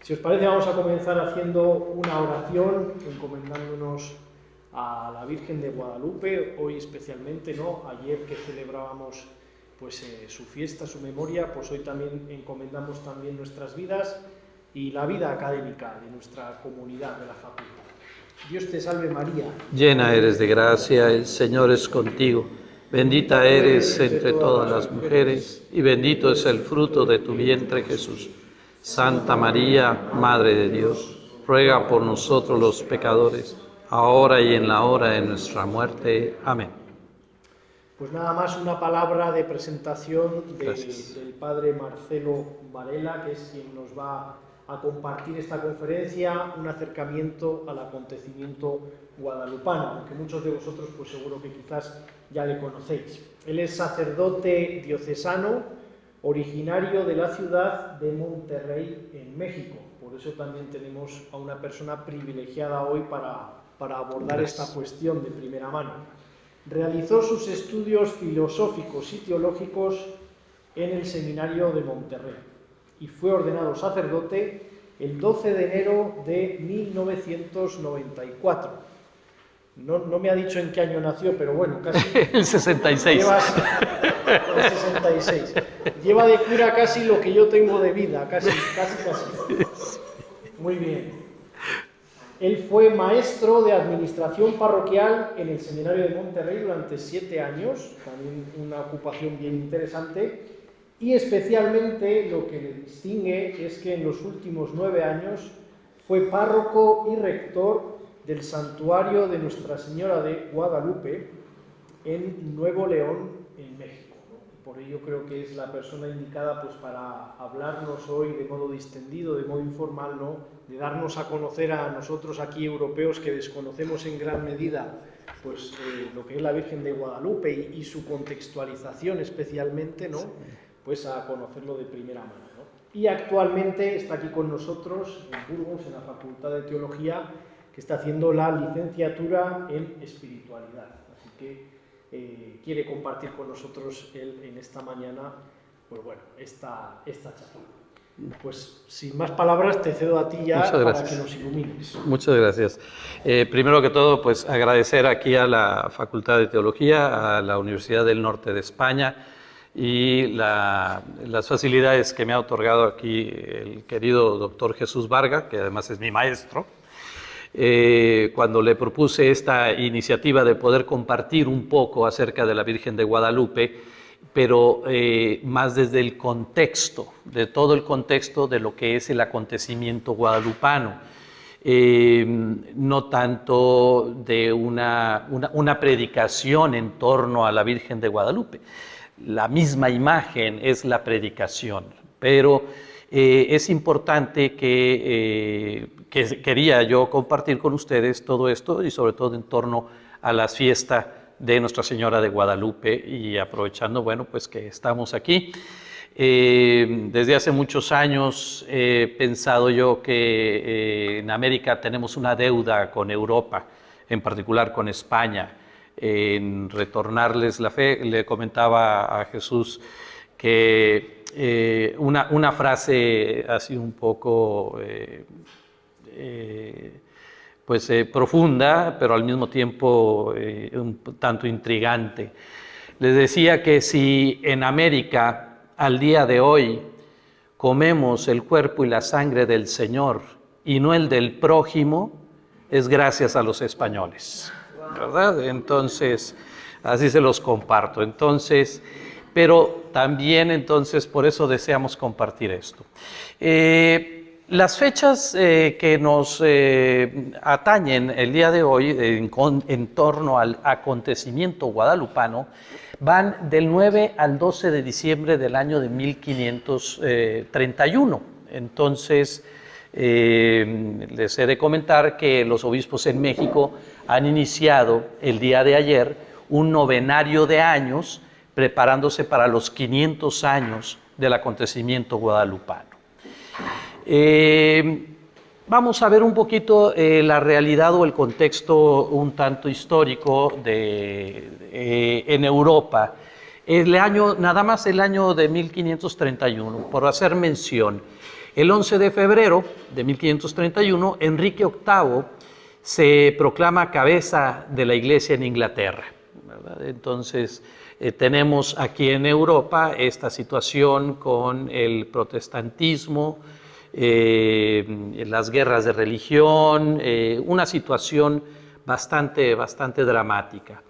Si os parece, vamos a comenzar haciendo una oración, encomendándonos a la Virgen de Guadalupe, hoy especialmente, ¿no? Ayer que celebrábamos pues, su fiesta, su memoria, pues hoy también encomendamos también nuestras vidas y la vida académica de nuestra comunidad, de la facultad. Dios te salve María. Llena eres de gracia, el Señor es contigo. Bendita eres entre todas las mujeres, y bendito es el fruto de tu vientre, Jesús. Santa María, Madre de Dios, ruega por nosotros los pecadores, ahora y en la hora de nuestra muerte. Amén. Pues nada más una palabra de presentación del padre Marcelo Varela, que es quien nos va a compartir esta conferencia, un acercamiento al acontecimiento guadalupano, aunque muchos de vosotros pues seguro que quizás ya le conocéis. Él es sacerdote diocesano, originario de la ciudad de Monterrey, en México. Por eso también tenemos a una persona privilegiada hoy para abordar esta cuestión de primera mano. Realizó sus estudios filosóficos y teológicos en el Seminario de Monterrey y fue ordenado sacerdote el 12 de enero de 1994. No me ha dicho en qué año nació, pero bueno, casi... El 66. El 66. Lleva de cura casi lo que yo tengo de vida, casi. Muy bien. Él fue maestro de administración parroquial en el Seminario de Monterrey durante 7 años, también una ocupación bien interesante, y especialmente lo que le distingue es que en los últimos 9 años fue párroco y rector del santuario de Nuestra Señora de Guadalupe en Nuevo León, en México. Por ello creo que es la persona indicada pues, para hablarnos hoy de modo distendido, de modo informal, ¿no? De darnos a conocer a nosotros aquí europeos que desconocemos en gran medida pues, lo que es la Virgen de Guadalupe y su contextualización especialmente, ¿no? Pues a conocerlo de primera mano, ¿no? Y actualmente está aquí con nosotros en Burgos, en la Facultad de Teología, que está haciendo la licenciatura en espiritualidad. Así que quiere compartir con nosotros él en esta mañana, pues bueno, esta charla. Pues sin más palabras te cedo a ti ya para que nos ilumines. Muchas gracias. Primero que todo, pues agradecer aquí a la Facultad de Teología, a la Universidad del Norte de España y las facilidades que me ha otorgado aquí el querido doctor Jesús Varga, que además es mi maestro. Cuando le propuse esta iniciativa de poder compartir un poco acerca de la Virgen de Guadalupe, pero más desde el contexto, de todo el contexto de lo que es el acontecimiento guadalupano, no tanto de una predicación en torno a la Virgen de Guadalupe. La misma imagen es la predicación, pero es importante que quería yo compartir con ustedes todo esto y sobre todo en torno a la fiesta de Nuestra Señora de Guadalupe y aprovechando, bueno, pues que estamos aquí. Desde hace muchos años he pensado yo que en América tenemos una deuda con Europa, en particular con España, en retornarles la fe. Le comentaba a Jesús que una frase así un poco profunda, pero al mismo tiempo un tanto intrigante. Les decía que si en América al día de hoy comemos el cuerpo y la sangre del Señor y no el del prójimo, es gracias a los españoles, ¿verdad? Entonces, así se los comparto. Entonces, pero también entonces por eso deseamos compartir esto. Las fechas que nos atañen el día de hoy en torno al acontecimiento guadalupano van del 9 al 12 de diciembre del año de 1531. Entonces, les he de comentar que los obispos en México han iniciado el día de ayer un novenario de años preparándose para los 500 años del acontecimiento guadalupano. Vamos a ver un poquito la realidad o el contexto un tanto histórico en Europa. Nada más el año de 1531, por hacer mención. El 11 de febrero de 1531, Enrique VIII se proclama cabeza de la Iglesia en Inglaterra, ¿verdad? Entonces, tenemos aquí en Europa esta situación con el protestantismo, las guerras de religión, una situación bastante dramática.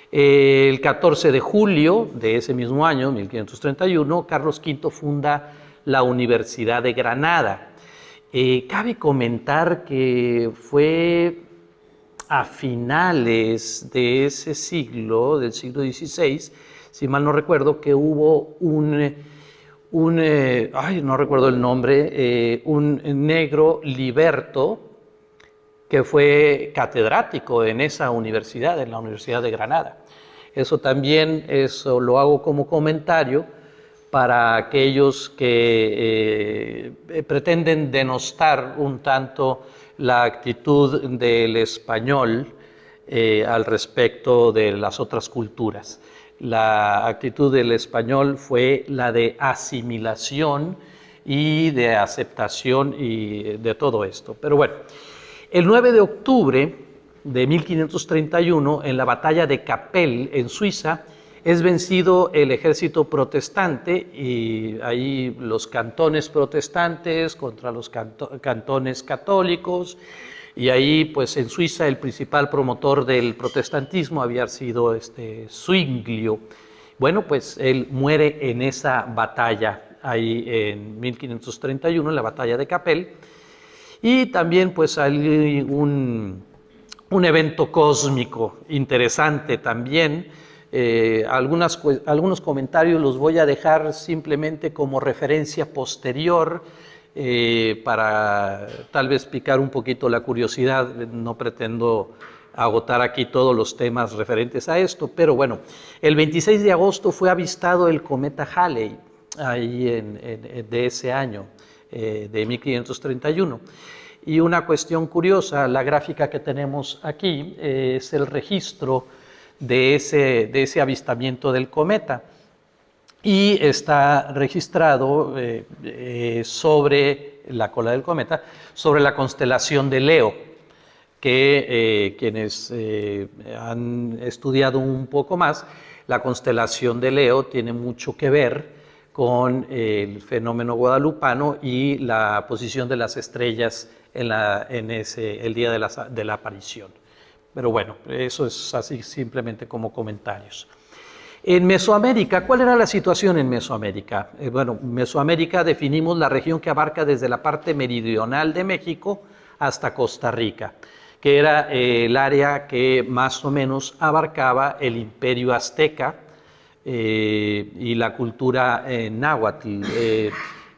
El 14 de julio de ese mismo año, 1531, Carlos V funda la Universidad de Granada. Cabe comentar que fue a finales de ese siglo, del siglo XVI, si mal no recuerdo, que hubo no recuerdo el nombre, un negro liberto que fue catedrático en esa universidad, en la Universidad de Granada. Eso lo hago como comentario para aquellos que pretenden denostar un tanto la actitud del español al respecto de las otras culturas. La actitud del español fue la de asimilación y de aceptación y de todo esto. Pero bueno, el 9 de octubre de 1531, en la batalla de Kappel, en Suiza, es vencido el ejército protestante y ahí los cantones protestantes contra los cantones católicos, y ahí pues en Suiza el principal promotor del protestantismo había sido Zwinglio. Bueno, pues él muere en esa batalla ahí en 1531, en la batalla de Kappel, y también pues hay un evento cósmico interesante también. Algunos comentarios los voy a dejar simplemente como referencia posterior para tal vez picar un poquito la curiosidad. No pretendo agotar aquí todos los temas referentes a esto, pero bueno, el 26 de agosto fue avistado el cometa Halley ahí de ese año, de 1531. Y una cuestión curiosa, la gráfica que tenemos aquí es el registro de ese avistamiento del cometa, y está registrado sobre la cola del cometa, sobre la constelación de Leo, que quienes han estudiado un poco más, la constelación de Leo tiene mucho que ver con el fenómeno guadalupano y la posición de las estrellas el día de la aparición. Pero bueno, eso es así simplemente como comentarios. En Mesoamérica, ¿cuál era la situación en Mesoamérica? Bueno, Mesoamérica definimos la región que abarca desde la parte meridional de México hasta Costa Rica, que era el área que más o menos abarcaba el imperio azteca y la cultura náhuatl.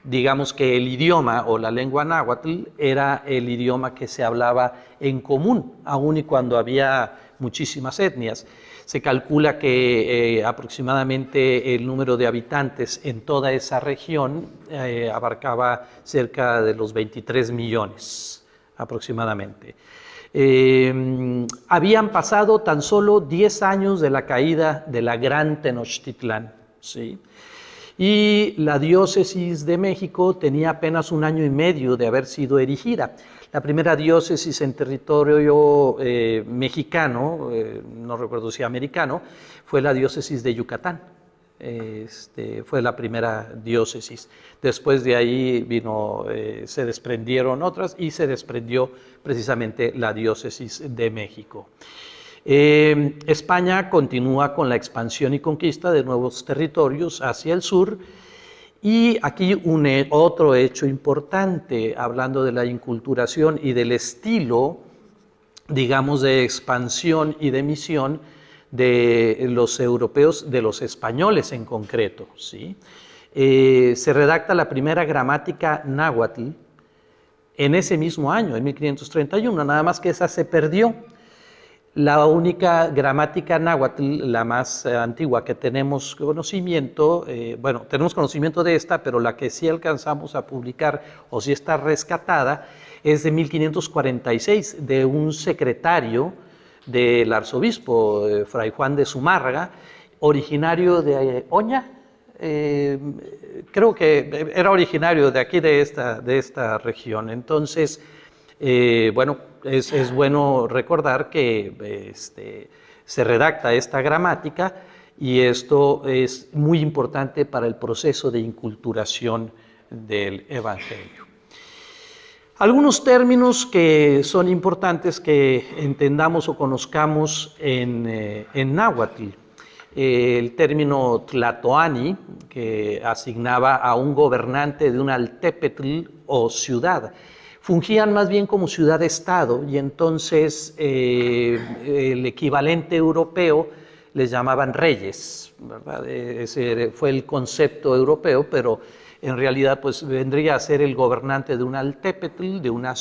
Digamos que el idioma o la lengua náhuatl era el idioma que se hablaba en común, aun y cuando había muchísimas etnias. Se calcula que aproximadamente el número de habitantes en toda esa región abarcaba cerca de los 23 millones aproximadamente. Habían pasado tan solo 10 años de la caída de la Gran Tenochtitlán, ¿sí? Y la diócesis de México tenía apenas 1 año y medio de haber sido erigida. La primera diócesis en territorio mexicano, no recuerdo si americano, fue la diócesis de Yucatán. Fue la primera diócesis. Después de ahí se desprendieron otras y se desprendió precisamente la diócesis de México. España continúa con la expansión y conquista de nuevos territorios hacia el sur, y aquí otro hecho importante, hablando de la inculturación y del estilo, digamos, de expansión y de misión de los europeos, de los españoles en concreto, ¿sí? Se redacta la primera gramática náhuatl en ese mismo año, en 1531, nada más que esa se perdió. La única gramática náhuatl, la más antigua que tenemos conocimiento, tenemos conocimiento de esta, pero la que sí alcanzamos a publicar o sí está rescatada, es de 1546, de un secretario del arzobispo, Fray Juan de Zumárraga, originario de Oña, creo que era originario de aquí, de esta región. Entonces, bueno, es bueno recordar que se redacta esta gramática y esto es muy importante para el proceso de inculturación del Evangelio. Algunos términos que son importantes que entendamos o conozcamos en náhuatl. El término tlatoani, que asignaba a un gobernante de un altepetl o ciudad. Fungían más bien como ciudad-estado y entonces el equivalente europeo les llamaban reyes, ¿verdad? Ese fue el concepto europeo, pero en realidad pues vendría a ser el gobernante de un altepetl, de una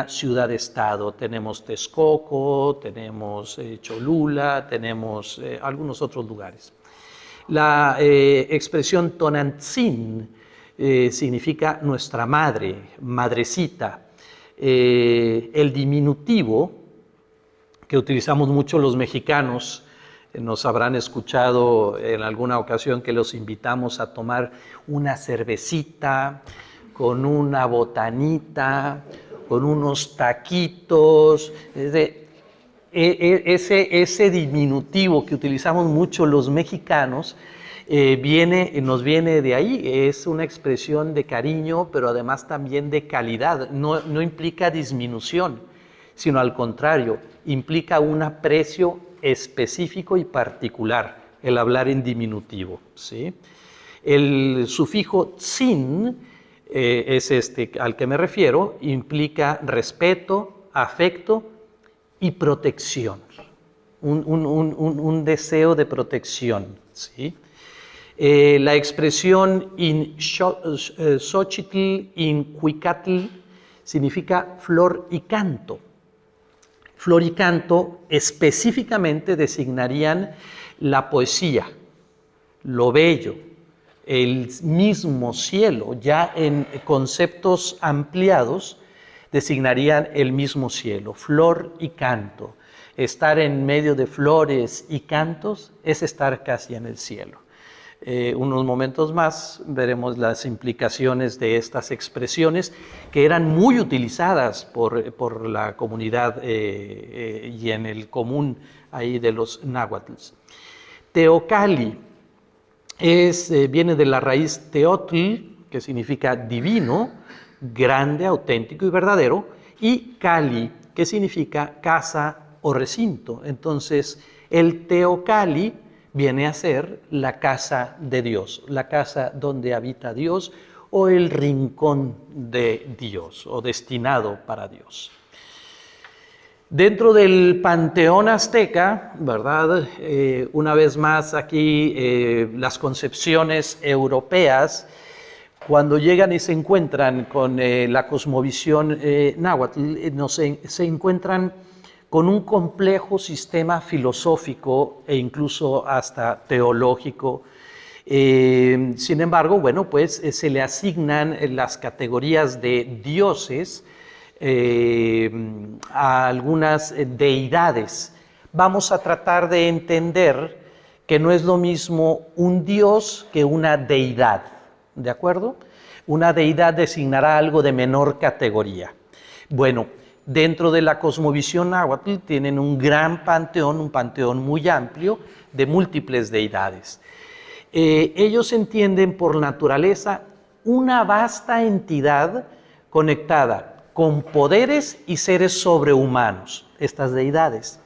ciudad-estado. Tenemos Texcoco, tenemos Cholula, tenemos algunos otros lugares. La expresión Tonantzin significa nuestra madre, madrecita. El diminutivo, que utilizamos mucho los mexicanos, nos habrán escuchado en alguna ocasión que los invitamos a tomar una cervecita con una botanita, con unos taquitos. Ese diminutivo que utilizamos mucho los mexicanos nos viene de ahí. Es una expresión de cariño, pero además también de calidad. No implica disminución, sino al contrario, implica un aprecio específico y particular, el hablar en diminutivo, ¿sí? El sufijo tzin, es al que me refiero, implica respeto, afecto y protección, un deseo de protección, ¿sí? La expresión in Xochitl, in Cuicatl, significa flor y canto. Flor y canto específicamente designarían la poesía, lo bello, el mismo cielo. Ya en conceptos ampliados designarían el mismo cielo, flor y canto. Estar en medio de flores y cantos es estar casi en el cielo. Unos momentos más veremos las implicaciones de estas expresiones que eran muy utilizadas por la comunidad y en el común ahí de los náhuatls. Teocalli viene de la raíz teotl, que significa divino, grande, auténtico y verdadero, y cali, que significa casa o recinto. Entonces, el teocalli viene a ser la casa de Dios, la casa donde habita Dios o el rincón de Dios o destinado para Dios. Dentro del panteón azteca, ¿verdad? Una vez más aquí las concepciones europeas, cuando llegan y se encuentran con la cosmovisión náhuatl, se encuentran con un complejo sistema filosófico e incluso hasta teológico. Sin embargo, bueno, pues se le asignan las categorías de dioses a algunas deidades. Vamos a tratar de entender que no es lo mismo un dios que una deidad, ¿de acuerdo? Una deidad designará algo de menor categoría. Bueno, dentro de la cosmovisión náhuatl tienen un gran panteón, un panteón muy amplio de múltiples deidades. Ellos entienden por naturaleza una vasta entidad conectada con poderes y seres sobrehumanos, estas deidades,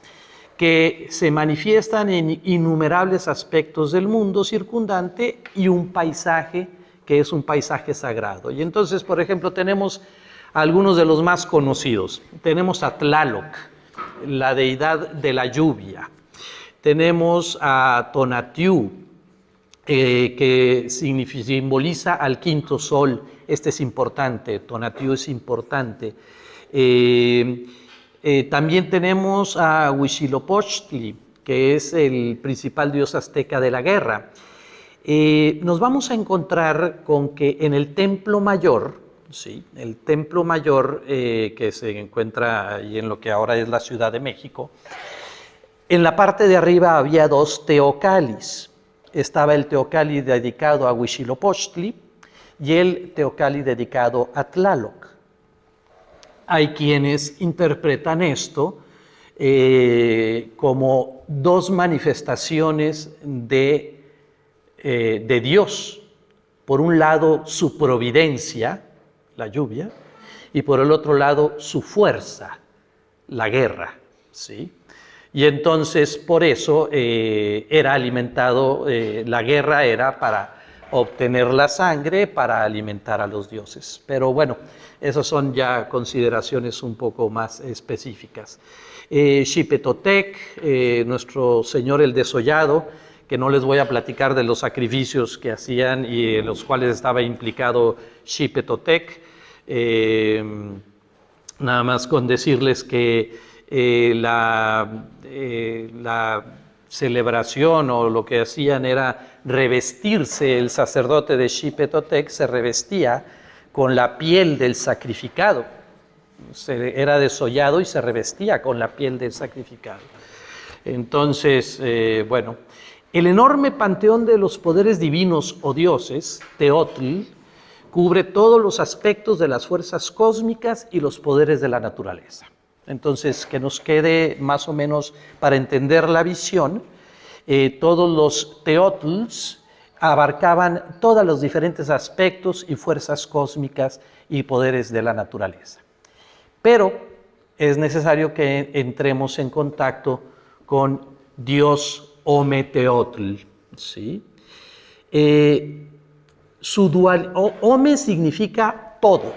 que se manifiestan en innumerables aspectos del mundo circundante y un paisaje que es un paisaje sagrado. Y entonces, por ejemplo, tenemos algunos de los más conocidos. Tenemos a Tlaloc, la deidad de la lluvia. Tenemos a Tonatiuh, que simboliza al quinto sol. Este es importante, Tonatiuh es importante. También tenemos a Huitzilopochtli, que es el principal dios azteca de la guerra. Nos vamos a encontrar con que en el Templo Mayor, sí, el Templo Mayor que se encuentra ahí en lo que ahora es la Ciudad de México, en la parte de arriba había dos teocalis. estaba el teocalli dedicado a Huitzilopochtli y el teocalli dedicado a Tlaloc. Hay quienes interpretan esto como dos manifestaciones de Dios. Por un lado, su providencia, la lluvia, y por el otro lado, su fuerza, la guerra, ¿sí? Y entonces, por eso, era alimentado, la guerra era para obtener la sangre, para alimentar a los dioses. Pero bueno, esas son ya consideraciones un poco más específicas. Xipetotec, nuestro señor el desollado, que no les voy a platicar de los sacrificios que hacían y en los cuales estaba implicado Xipetotec, nada más con decirles que la celebración o lo que hacían era revestirse, el sacerdote de Xipetotec se revestía con la piel del sacrificado, era desollado y se revestía con la piel del sacrificado. Entonces, bueno, el enorme panteón de los poderes divinos o dioses, Teotl, cubre todos los aspectos de las fuerzas cósmicas y los poderes de la naturaleza. Entonces, que nos quede más o menos para entender la visión, todos los Teotls abarcaban todos los diferentes aspectos y fuerzas cósmicas y poderes de la naturaleza. Pero es necesario que entremos en contacto con Dios Ometeotl, ¿sí? Su dual, Ome significa todo,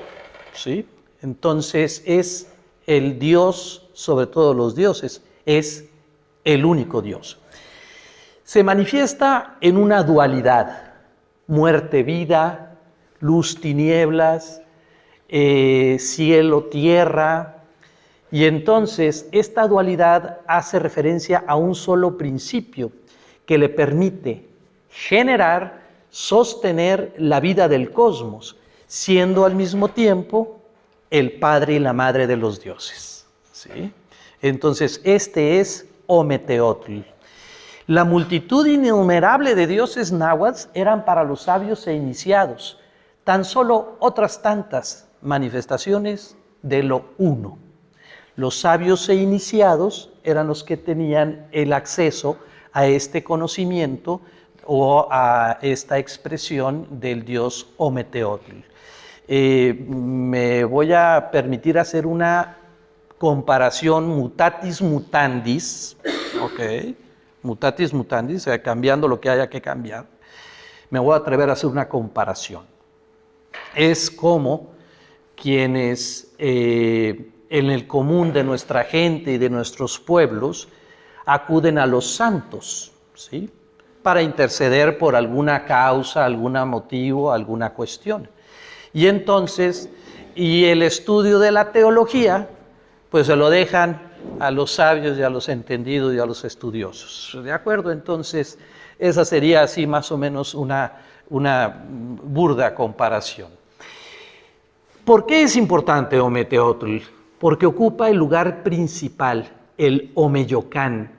¿sí? Entonces es el Dios sobre todos los dioses, es el único Dios. Se manifiesta en una dualidad, muerte-vida, luz-tinieblas, cielo-tierra, y entonces esta dualidad hace referencia a un solo principio que le permite generar, sostener la vida del cosmos, siendo al mismo tiempo el padre y la madre de los dioses, ¿sí? Entonces este es Ometeotl. La multitud innumerable de dioses náhuatl eran para los sabios e iniciados tan solo otras tantas manifestaciones de lo uno. Los sabios e iniciados eran los que tenían el acceso a este conocimiento o a esta expresión del dios Ometeotl. Me voy a permitir hacer una comparación mutatis mutandis, ¿ok? Mutatis mutandis, cambiando lo que haya que cambiar. Me voy a atrever a hacer una comparación. Es como quienes en el común de nuestra gente y de nuestros pueblos acuden a los santos, ¿sí? Para interceder por alguna causa, algún motivo, alguna cuestión. Y entonces, y el estudio de la teología, pues se lo dejan a los sabios y a los entendidos y a los estudiosos. ¿De acuerdo? Entonces, esa sería así más o menos una burda comparación. ¿Por qué es importante Ometeotl? Porque ocupa el lugar principal, el Omeyocán.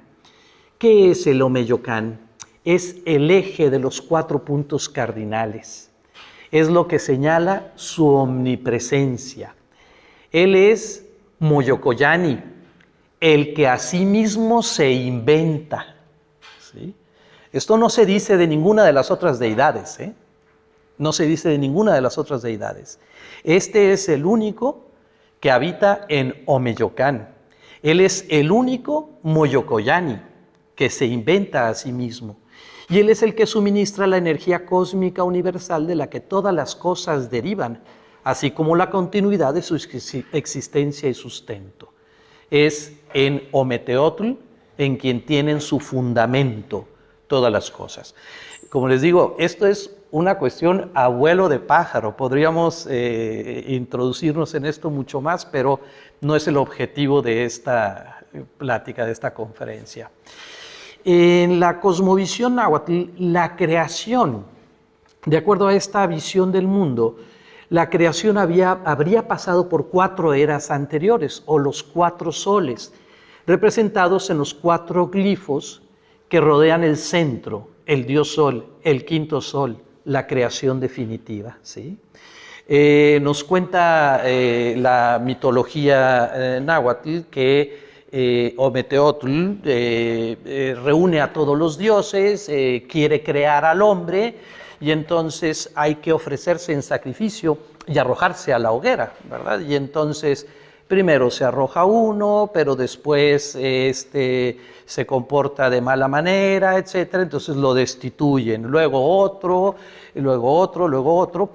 ¿Qué es el Omeyocán? Es el eje de los 4 puntos cardinales. Es lo que señala su omnipresencia. Él es Moyocoyani, el que a sí mismo se inventa, ¿sí? Esto no se dice de ninguna de las otras deidades, ¿eh? No se dice de ninguna de las otras deidades. Este es el único que habita en Omeyocán. Él es el único Moyocoyani que se inventa a sí mismo. Y Él es el que suministra la energía cósmica universal de la que todas las cosas derivan, así como la continuidad de su existencia y sustento. Es en Ometeotl en quien tienen su fundamento todas las cosas. Como les digo, esto es una cuestión a vuelo de pájaro. Podríamos introducirnos en esto mucho más, pero no es el objetivo de esta plática, de esta conferencia. En la cosmovisión náhuatl, la creación, de acuerdo a esta visión del mundo, la creación habría pasado por 4 eras anteriores, o los 4 soles, representados en los 4 glifos que rodean el centro el dios sol, el quinto sol, la creación definitiva, ¿sí? Nos cuenta la mitología náhuatl que Ometeotl reúne a todos los dioses, quiere crear al hombre, y entonces hay que ofrecerse en sacrificio y arrojarse a la hoguera, ¿verdad? Y entonces primero se arroja uno, pero después se comporta de mala manera, etc. Entonces lo destituyen, luego otro, luego otro, luego otro,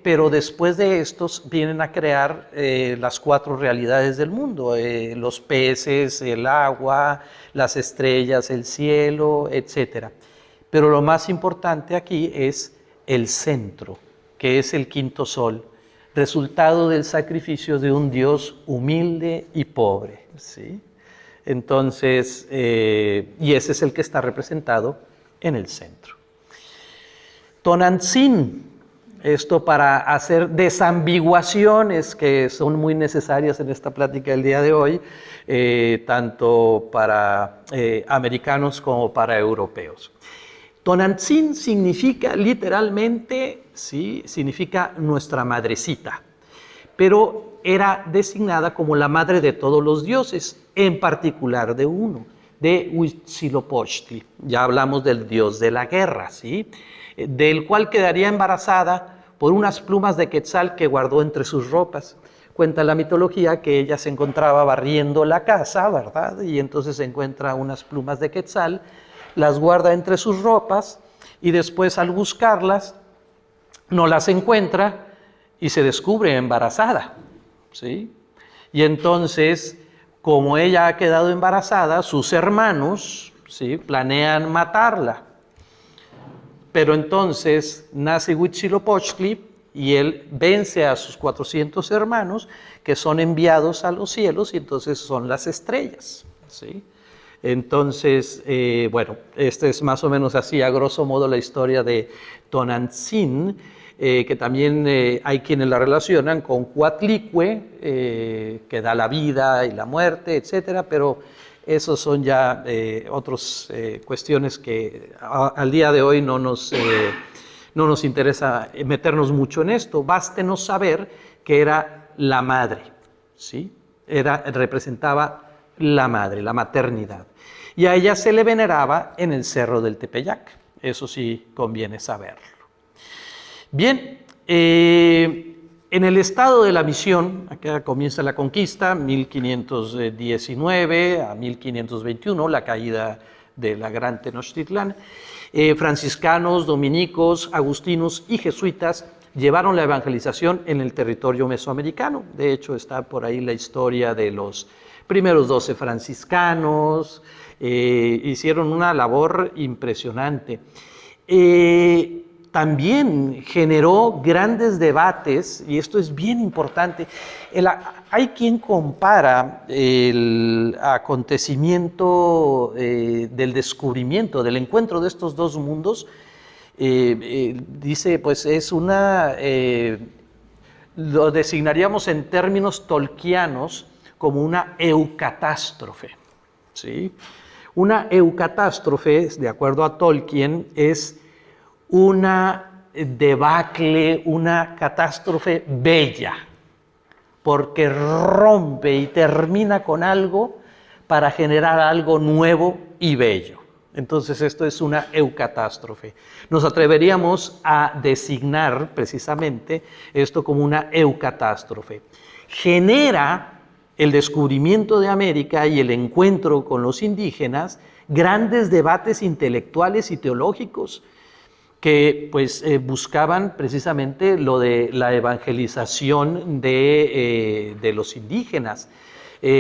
pero después de estos vienen a crear las 4 realidades del mundo, los peces, el agua, las estrellas, el cielo, etc. Pero lo más importante aquí es el centro, que es el quinto sol, resultado del sacrificio de un Dios humilde y pobre, ¿sí? Entonces, y ese es el que está representado en el centro. Tonantzin, esto para hacer desambiguaciones que son muy necesarias en esta plática del día de hoy, tanto para americanos como para europeos. Tonantzin significa literalmente, ¿sí? Significa nuestra madrecita, pero era designada como la madre de todos los dioses, en particular de uno, de Huitzilopochtli. Ya hablamos del dios de la guerra, ¿sí? Del cual quedaría embarazada por unas plumas de quetzal que guardó entre sus ropas. Cuenta la mitología que ella se encontraba barriendo la casa, ¿verdad? Y entonces encuentra unas plumas de quetzal, las guarda entre sus ropas y después al buscarlas no las encuentra y se descubre embarazada, ¿sí? Y entonces, como ella ha quedado embarazada, sus hermanos, ¿sí?, planean matarla. Pero entonces nace Huitzilopochtli y él vence a sus 400 hermanos que son enviados a los cielos y entonces son las estrellas, ¿sí? Entonces, bueno, este es más o menos así, a grosso modo, la historia de Tonantzin, que también hay quienes la relacionan con Coatlicue, que da la vida y la muerte, etcétera, pero esos son ya otras cuestiones que al día de hoy no nos interesa meternos mucho en esto. Bástenos saber que era la madre, ¿sí? Representaba la madre, la maternidad. Y a ella se le veneraba en el Cerro del Tepeyac. Eso sí conviene saberlo. Bien, en el estado de la misión, acá comienza la conquista, 1519 a 1521, la caída de la gran Tenochtitlán. Franciscanos, dominicos, agustinos y jesuitas llevaron la evangelización en el territorio mesoamericano. De hecho, está por ahí la historia de los primeros 12 franciscanos, hicieron una labor impresionante. También generó grandes debates, y esto es bien importante. Hay quien compara el acontecimiento del descubrimiento, del encuentro de estos dos mundos, dice, pues es lo designaríamos en términos tolkianos como una eucatástrofe, ¿sí? Una eucatástrofe, de acuerdo a Tolkien, es una debacle, una catástrofe bella, porque rompe y termina con algo para generar algo nuevo y bello. Entonces esto es una eucatástrofe. Nos atreveríamos a designar precisamente esto como una eucatástrofe. Genera el descubrimiento de América y el encuentro con los indígenas grandes debates intelectuales y teológicos que pues buscaban precisamente lo de la evangelización de los indígenas.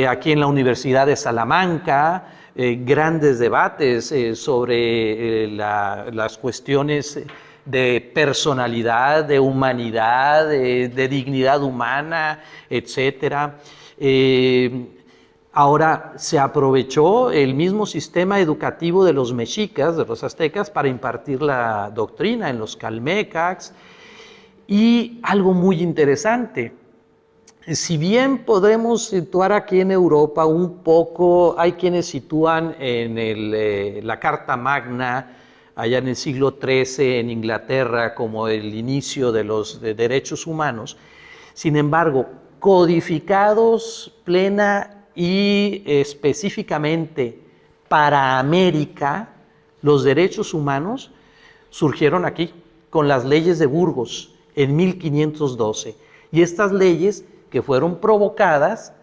Aquí en la Universidad de Salamanca, grandes debates sobre las cuestiones de personalidad, de humanidad, de dignidad humana, etcétera. Ahora se aprovechó el mismo sistema educativo de los mexicas, de los aztecas, para impartir la doctrina en los calmecacs. Y algo muy interesante, si bien podemos situar aquí en Europa un poco, hay quienes sitúan en la Carta Magna allá en el siglo XIII en Inglaterra como el inicio de los derechos humanos. Sin embargo, codificados plena y específicamente para América, los derechos humanos surgieron aquí con las leyes de Burgos en 1512. Y estas leyes que fueron provocadas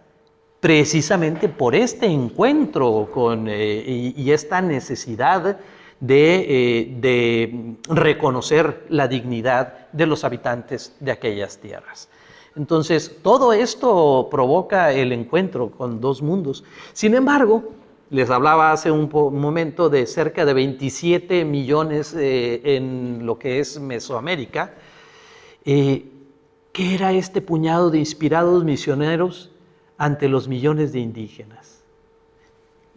precisamente por este encuentro y esta necesidad de reconocer la dignidad de los habitantes de aquellas tierras. Entonces, todo esto provoca el encuentro con dos mundos. Sin embargo, les hablaba hace un momento de cerca de 27 millones en lo que es Mesoamérica. ¿Qué era este puñado de inspirados misioneros ante los millones de indígenas?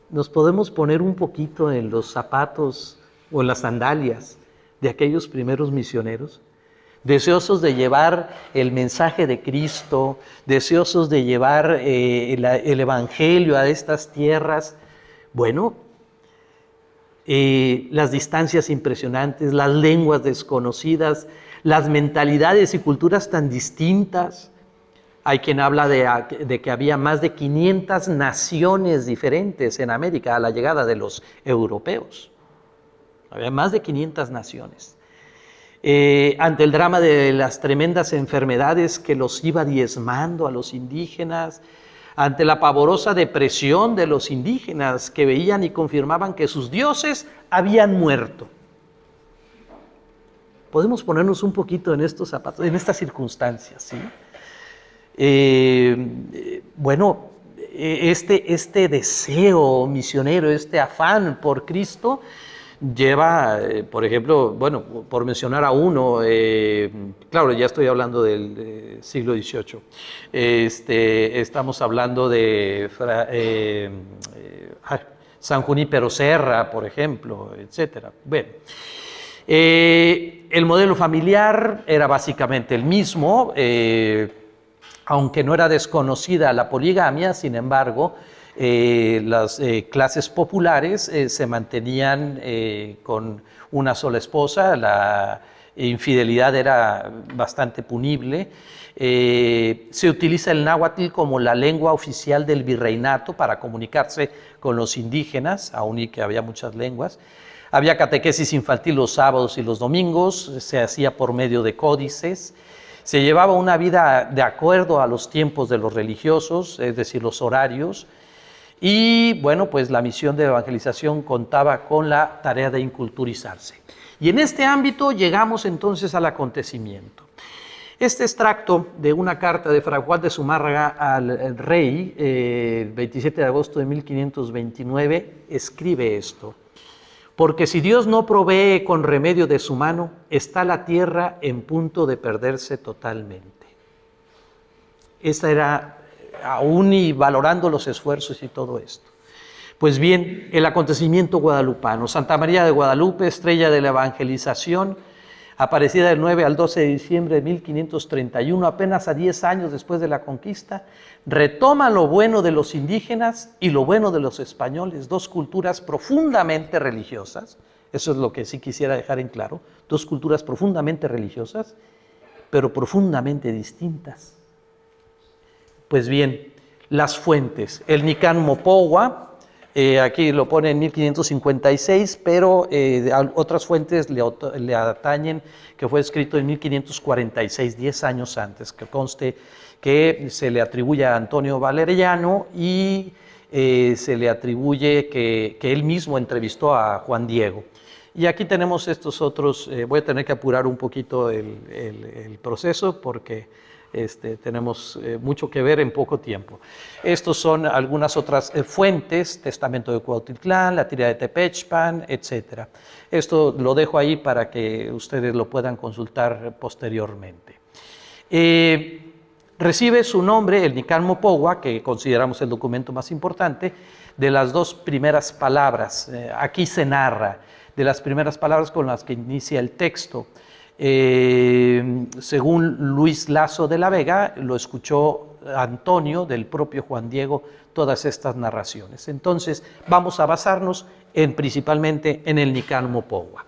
Nos podemos poner un poquito en los zapatos o en las sandalias de aquellos primeros misioneros, deseosos de llevar el mensaje de Cristo, deseosos de llevar el evangelio a estas tierras. Bueno, las distancias impresionantes, las lenguas desconocidas, las mentalidades y culturas tan distintas. Hay quien habla de que había más de 500 naciones diferentes en América a la llegada de los europeos. Había más de 500 naciones. Ante el drama de las tremendas enfermedades que los iba diezmando a los indígenas, ante la pavorosa depresión de los indígenas que veían y confirmaban que sus dioses habían muerto. Podemos ponernos un poquito en estos zapatos, en estas circunstancias, ¿sí? Bueno, este deseo misionero, este afán por Cristo, lleva, por ejemplo, bueno, por mencionar a uno, claro, ya estoy hablando del siglo XVIII, estamos hablando de San Junípero Serra, por ejemplo, etcétera. Bueno, el modelo familiar era básicamente el mismo, aunque no era desconocida la poligamia, sin embargo, las clases populares se mantenían con una sola esposa, la infidelidad era bastante punible. Se utiliza el náhuatl como la lengua oficial del virreinato para comunicarse con los indígenas, aun y que había muchas lenguas. Había catequesis infantil los sábados y los domingos, se hacía por medio de códices. Se llevaba una vida de acuerdo a los tiempos de los religiosos, es decir, los horarios. Y bueno, pues la misión de evangelización contaba con la tarea de inculturizarse. Y en este ámbito llegamos entonces al acontecimiento. Este extracto de una carta de Fray Juan de Zumárraga al rey, el 27 de agosto de 1529, escribe esto: porque si Dios no provee con remedio de su mano, está la tierra en punto de perderse totalmente. Esta era, aún y valorando los esfuerzos y todo esto. Pues bien, el acontecimiento guadalupano. Santa María de Guadalupe, estrella de la evangelización, aparecida del 9 al 12 de diciembre de 1531, apenas a 10 años después de la conquista, retoma lo bueno de los indígenas y lo bueno de los españoles, dos culturas profundamente religiosas. Eso es lo que sí quisiera dejar en claro, dos culturas profundamente religiosas, pero profundamente distintas. Pues bien, las fuentes. El Nican Mopogua, aquí lo pone en 1556, pero otras fuentes le atañen que fue escrito en 1546, 10 años antes, que conste que se le atribuye a Antonio Valeriano y se le atribuye que él mismo entrevistó a Juan Diego. Y aquí tenemos estos otros, voy a tener que apurar un poquito el proceso porque tenemos mucho que ver en poco tiempo. Estos son algunas otras fuentes: Testamento de Cuautitlán, la Tira de Tepechpan, etc. Esto lo dejo ahí para que ustedes lo puedan consultar posteriormente. Recibe su nombre el Nican Mopogua, que consideramos el documento más importante, de las dos primeras palabras. Aquí se narra de las primeras palabras con las que inicia el texto. Según Luis Lasso de la Vega, lo escuchó Antonio del propio Juan Diego todas estas narraciones. Entonces vamos a basarnos principalmente en el Nican Mopogua.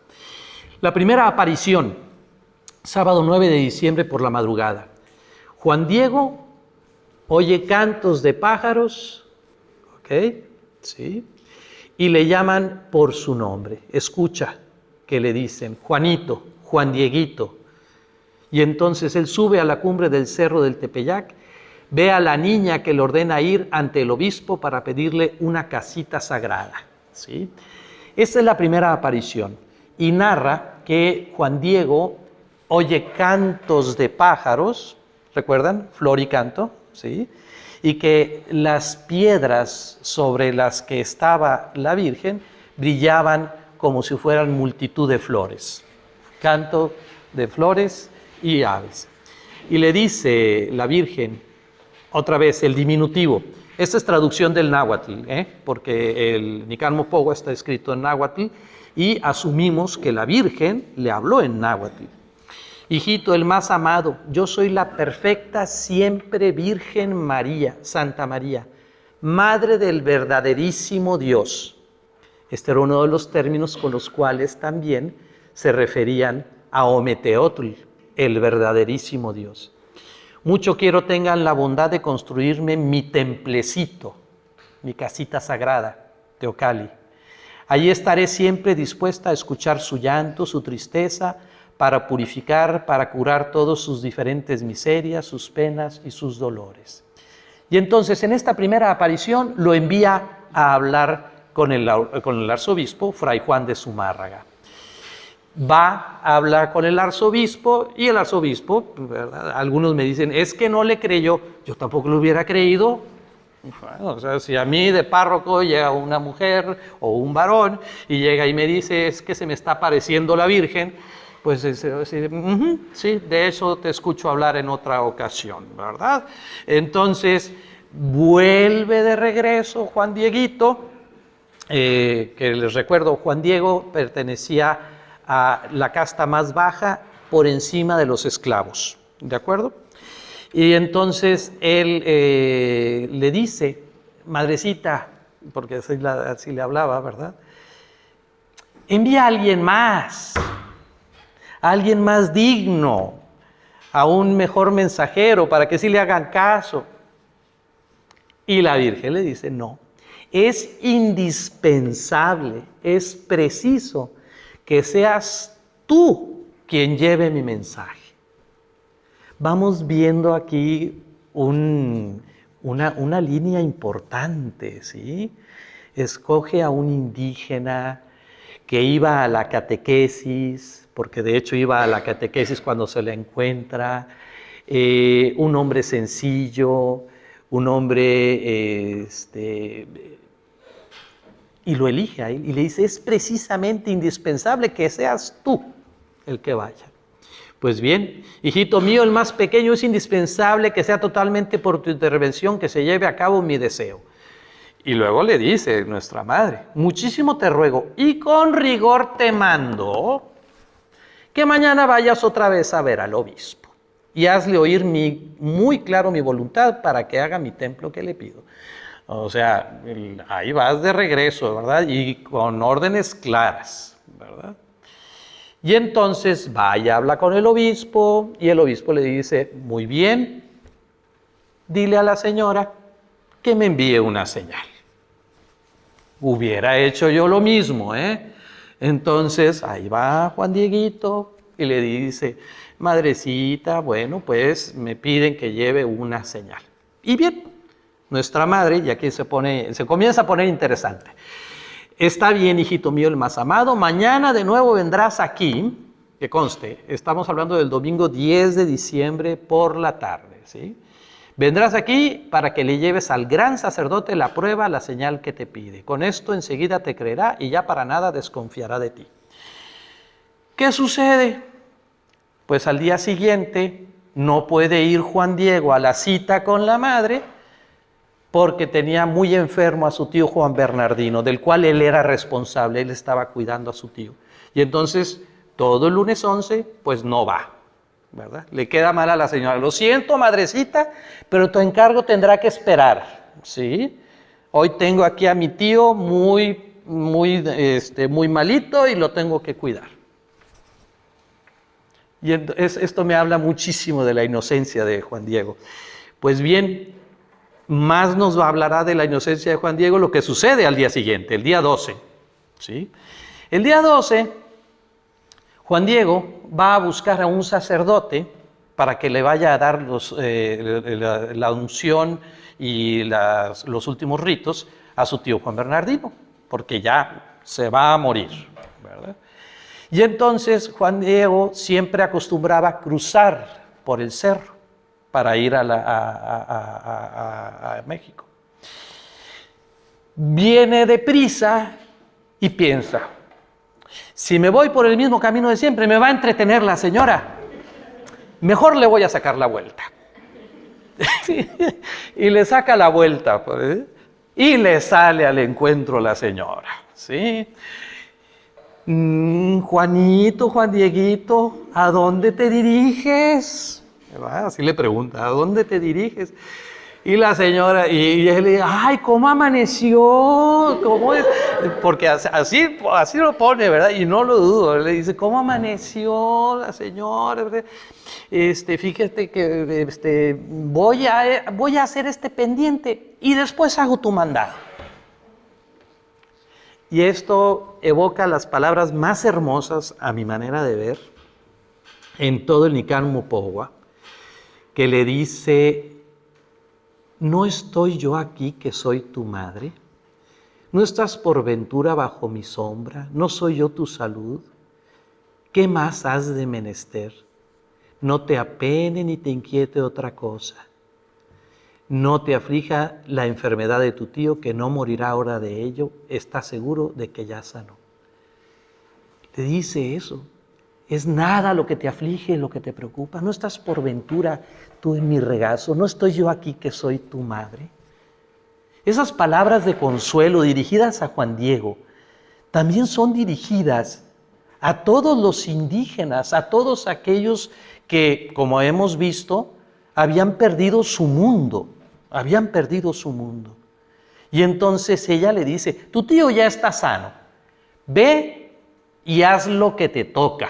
La primera aparición, sábado 9 de diciembre por la madrugada. Juan Diego oye cantos de pájaros, ¿ok? Sí. Y le llaman por su nombre. Escucha que le dicen, Juanito, Juan Dieguito. Y entonces él sube a la cumbre del cerro del Tepeyac, ve a la niña que le ordena ir ante el obispo para pedirle una casita sagrada, ¿sí? Esta es la primera aparición. Y narra que Juan Diego oye cantos de pájaros, ¿recuerdan? Flor y canto, ¿sí? Y que las piedras sobre las que estaba la Virgen brillaban como si fueran multitud de flores. Canto de flores y aves. Y le dice la Virgen, otra vez, el diminutivo. Esta es traducción del náhuatl, porque el Nican Mopogua está escrito en náhuatl y asumimos que la Virgen le habló en náhuatl. Hijito, el más amado, yo soy la perfecta siempre Virgen María, Santa María, Madre del verdaderísimo Dios. Este era uno de los términos con los cuales también se referían a Ometeotl, el verdaderísimo Dios. Mucho quiero tengan la bondad de construirme mi templecito, mi casita sagrada, Teocalli. Allí estaré siempre dispuesta a escuchar su llanto, su tristeza, para purificar, para curar todas sus diferentes miserias, sus penas y sus dolores. Y entonces en esta primera aparición lo envía a hablar con el arzobispo, Fray Juan de Zumárraga. Va a hablar con el arzobispo y el arzobispo, ¿verdad? Algunos me dicen, es que no le creyó, yo tampoco lo hubiera creído. Bueno, o sea, si a mí de párroco llega una mujer o un varón y llega y me dice, es que se me está apareciendo la Virgen, pues sí, de eso te escucho hablar en otra ocasión, ¿verdad? Entonces, vuelve de regreso Juan Dieguito, que les recuerdo, Juan Diego pertenecía a la casta más baja por encima de los esclavos, ¿de acuerdo? Y entonces él le dice, madrecita, porque así le hablaba, ¿verdad? Envía a alguien más digno, a un mejor mensajero, para que sí le hagan caso. Y la Virgen le dice, no, es indispensable, es preciso que seas tú quien lleve mi mensaje. Vamos viendo aquí una línea importante, ¿sí? Escoge a un indígena que iba a la catequesis, porque de hecho iba a la catequesis cuando se le encuentra, un hombre sencillo, un hombre, y lo elige a él, y le dice, es precisamente indispensable que seas tú el que vaya. Pues bien, hijito mío, el más pequeño, es indispensable que sea totalmente por tu intervención que se lleve a cabo mi deseo. Y luego le dice nuestra madre, muchísimo te ruego y con rigor te mando que mañana vayas otra vez a ver al obispo y hazle oír muy claro mi voluntad para que haga mi templo que le pido. O sea, ahí vas de regreso, ¿verdad? Y con órdenes claras, ¿verdad? Y entonces vaya, habla con el obispo y el obispo le dice, muy bien, dile a la señora que me envíe una señal. Hubiera hecho yo lo mismo, ¿eh? Entonces ahí va Juan Dieguito y le dice, madrecita, bueno, pues me piden que lleve una señal. Y bien, nuestra madre, y aquí se comienza a poner interesante. Está bien, hijito mío, el más amado, mañana de nuevo vendrás aquí, que conste, estamos hablando del domingo 10 de diciembre por la tarde, ¿sí? Vendrás aquí para que le lleves al gran sacerdote la prueba, la señal que te pide. Con esto enseguida te creerá y ya para nada desconfiará de ti. ¿Qué sucede? Pues al día siguiente no puede ir Juan Diego a la cita con la madre porque tenía muy enfermo a su tío Juan Bernardino, del cual él era responsable, él estaba cuidando a su tío. Y entonces todo el lunes 11 pues no va, ¿verdad? Le queda mal a la señora. Lo siento, madrecita, pero tu encargo tendrá que esperar, ¿sí? Hoy tengo aquí a mi tío muy malito y lo tengo que cuidar. Y esto me habla muchísimo de la inocencia de Juan Diego. Pues bien, más nos hablará de la inocencia de Juan Diego lo que sucede al día siguiente, el día 12. ¿Sí? El día 12, Juan Diego va a buscar a un sacerdote para que le vaya a dar la unción y los últimos ritos a su tío Juan Bernardino, porque ya se va a morir, ¿verdad? Y entonces Juan Diego siempre acostumbraba cruzar por el cerro para ir a México. Viene deprisa y piensa, si me voy por el mismo camino de siempre, me va a entretener la señora. Mejor le voy a sacar la vuelta. Y le saca la vuelta, pues, y le sale al encuentro la señora, ¿sí? Juanito, Juan Dieguito, ¿a dónde te diriges? Así le pregunta, ¿a dónde te diriges? Y la señora, y él le dice, ay, ¿cómo amaneció? ¿Cómo es? Porque así lo pone, ¿verdad? Y no lo dudo. Le dice, ¿cómo amaneció la señora? Fíjate que voy a hacer este pendiente y después hago tu mandado. Y esto evoca las palabras más hermosas, a mi manera de ver, en todo el Nican Mopogua, que le dice, ¿no estoy yo aquí que soy tu madre? ¿No estás por ventura bajo mi sombra? ¿No soy yo tu salud? ¿Qué más has de menester? No te apene ni te inquiete otra cosa. No te aflija la enfermedad de tu tío, que no morirá ahora de ello. Está seguro de que ya sanó. Te dice eso. Es nada lo que te aflige, lo que te preocupa. No estás por ventura tú en mi regazo. No estoy yo aquí que soy tu madre. Esas palabras de consuelo dirigidas a Juan Diego también son dirigidas a todos los indígenas, a todos aquellos que, como hemos visto, habían perdido su mundo. Y entonces ella le dice, tu tío ya está sano, ve y haz lo que te toca.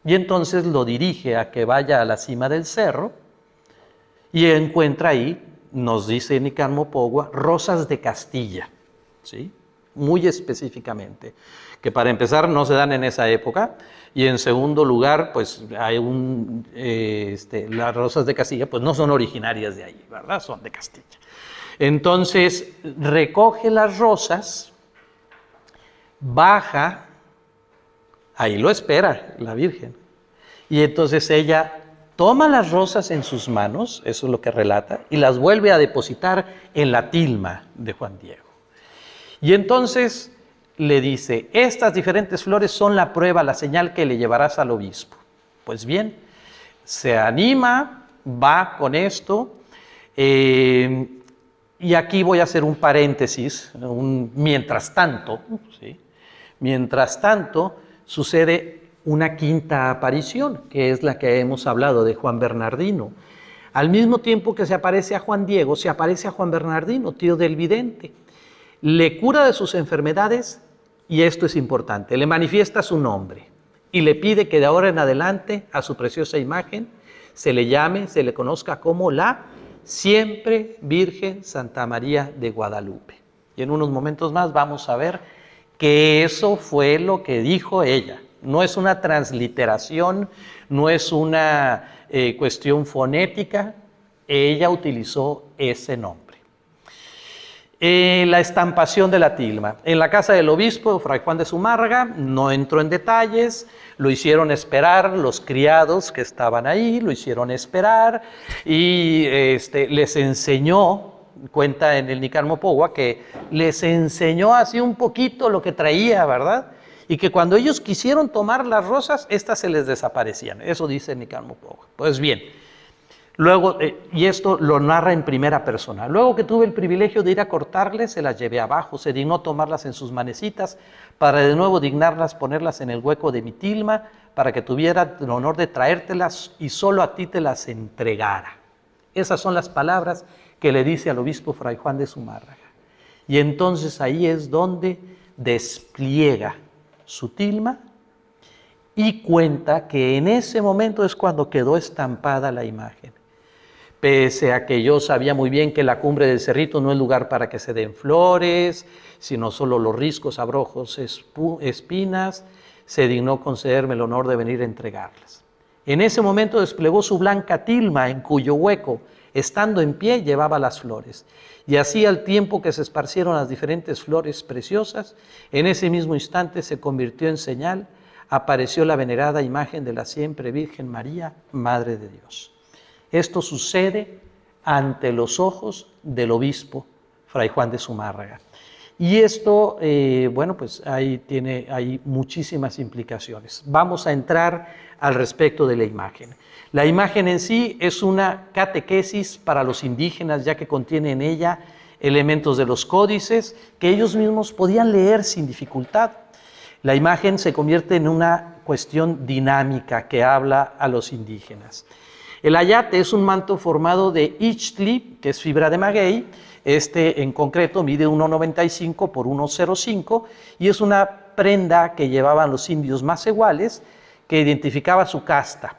Y entonces lo dirige a que vaya a la cima del cerro y encuentra ahí, nos dice Nican Mopogua, rosas de Castilla, ¿sí? Muy específicamente, que para empezar no se dan en esa época, y en segundo lugar, pues hay las rosas de Castilla pues no son originarias de ahí, ¿verdad? Son de Castilla. Entonces recoge las rosas, baja, ahí lo espera la Virgen, y entonces ella toma las rosas en sus manos, eso es lo que relata, y las vuelve a depositar en la tilma de Juan Diego. Y entonces le dice, estas diferentes flores son la prueba, la señal que le llevarás al obispo. Pues bien, se anima, va con esto, y aquí voy a hacer un paréntesis, mientras tanto, ¿sí? Mientras tanto, sucede una quinta aparición, que es la que hemos hablado de Juan Bernardino. Al mismo tiempo que se aparece a Juan Diego, se aparece a Juan Bernardino, tío del vidente. Le cura de sus enfermedades, y esto es importante, le manifiesta su nombre y le pide que de ahora en adelante a su preciosa imagen se le llame, se le conozca como la Siempre Virgen Santa María de Guadalupe. Y en unos momentos más vamos a ver que eso fue lo que dijo ella. No es una transliteración, no es una cuestión fonética, ella utilizó ese nombre. La estampación de la tilma. En la casa del obispo, Fray Juan de Zumárraga, no entró en detalles, lo hicieron esperar los criados que estaban ahí, lo hicieron esperar y les enseñó, cuenta en el Nican Mopogua, que les enseñó así un poquito lo que traía, ¿verdad? Y que cuando ellos quisieron tomar las rosas, estas se les desaparecían. Eso dice el Nican Mopogua. Pues bien, luego, y esto lo narra en primera persona, luego que tuve el privilegio de ir a cortarles, se las llevé abajo, se dignó tomarlas en sus manecitas, para de nuevo dignarlas ponerlas en el hueco de mi tilma, para que tuviera el honor de traértelas y solo a ti te las entregara. Esas son las palabras que le dice al obispo Fray Juan de Zumárraga. Y entonces ahí es donde despliega su tilma y cuenta que en ese momento es cuando quedó estampada la imagen. Pese a que yo sabía muy bien que la cumbre del cerrito no es lugar para que se den flores, sino solo los riscos, abrojos, espinas, se dignó concederme el honor de venir a entregarlas. En ese momento desplegó su blanca tilma, en cuyo hueco, estando en pie, llevaba las flores. Y así, al tiempo que se esparcieron las diferentes flores preciosas, en ese mismo instante se convirtió en señal, apareció la venerada imagen de la siempre Virgen María, Madre de Dios. Esto sucede ante los ojos del obispo Fray Juan de Zumárraga. Y esto, bueno, pues hay muchísimas implicaciones. Vamos a entrar al respecto de la imagen. La imagen en sí es una catequesis para los indígenas, ya que contiene en ella elementos de los códices que ellos mismos podían leer sin dificultad. La imagen se convierte en una cuestión dinámica que habla a los indígenas. El ayate es un manto formado de ixtli, que es fibra de maguey. Este en concreto mide 1,95 por 1,05 y es una prenda que llevaban los indios macehuales que identificaba su casta.